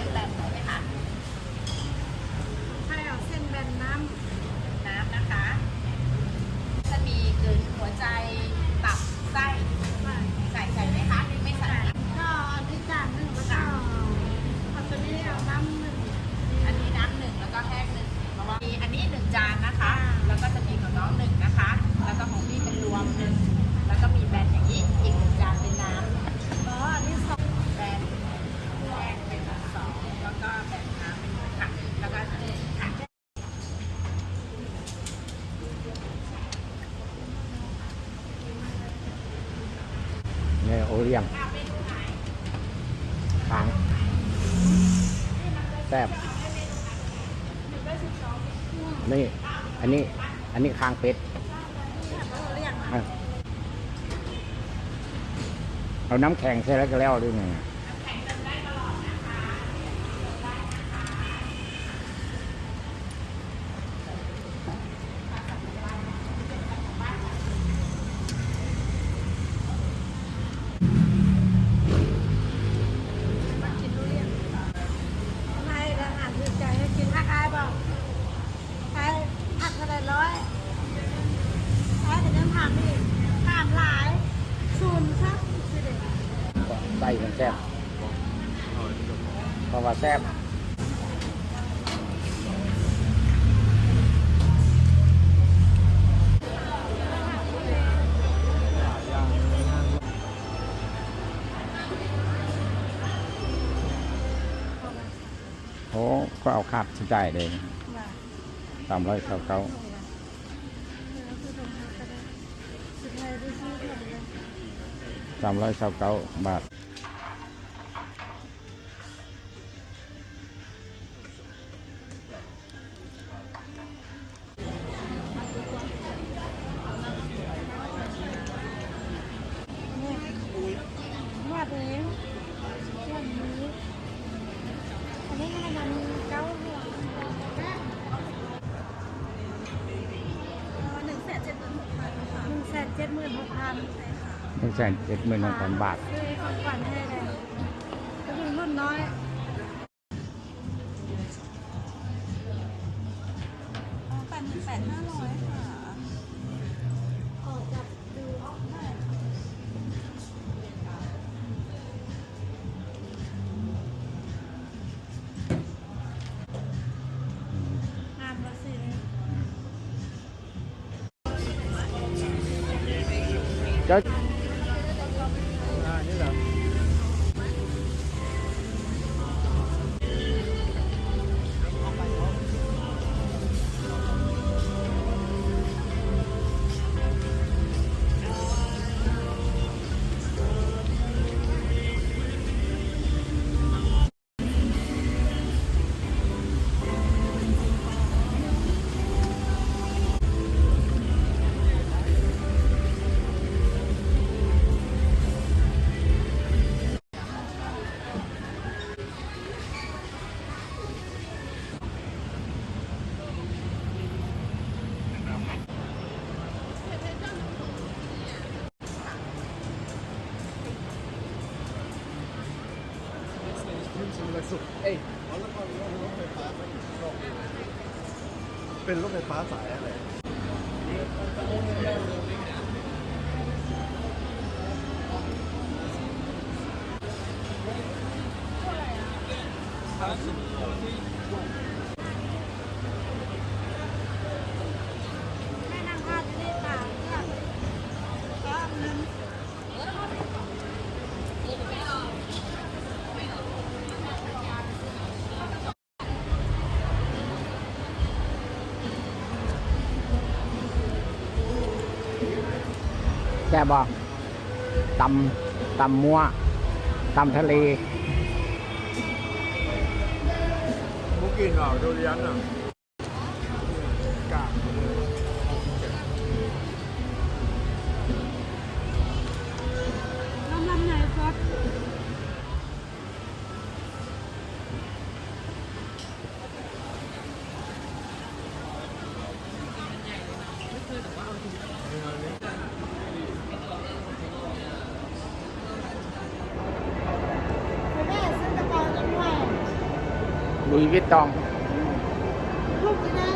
ส้นแบนใช่ไหมคะใช่เอาเส้นแบนน้ำนะคะจะมีกลืนหัวใจตับไส้ใส่ไหมคะไม่ใส่ก็อันนี้จานหนึ่งแล้วก็เอาตัวนี้เอาน้ำหนึ่งอันนี้น้ำหนึ่งแล้วก็แห้งหนึ่งเพราะว่ามีอันนี้1 จานนะคะแล้วก็จะมีของน้อง1นะคะแล้วก็ของพี่เป็นรวม1แล้วก็มีแบนอย่างนี้อีก1 จานเป็นน้ำอันนี้2แบนแห้งเป็น2แล้วก็แบนน้ำเป็นค่ะแล้วก็ค่ะเนี่ยโอเลี้ยงค้างแซ่บนี่อันนี้คางเป็ดเอาน้ำแข็งใส่แล้วก็แล้วด้วยไงไส้มันแซ่บเพราะว่าแซ่บโอ้ก็เอาคาดใจเลย399บาทวาดเองวันนี้อันนี้ให้มันเก้าหัว176,000 บาทซื้อของขวัญให้เลยก็คือรุ่นน้อย8,500ค่ะออกจากดูออกได้งามละสิ ก็เป็นรถไฟฟ้าสายอะไรแม่นั่งพาดที่ตาก็เงิน แซ่บบ่ตำมัวตำทะเลมุกกินอ่ะโดเรียนอ่ะกาลำไหนซอสแม่ซื้อกระเป๋าจังหวะ ลุยส์วิตตอง ลูกเลยนะ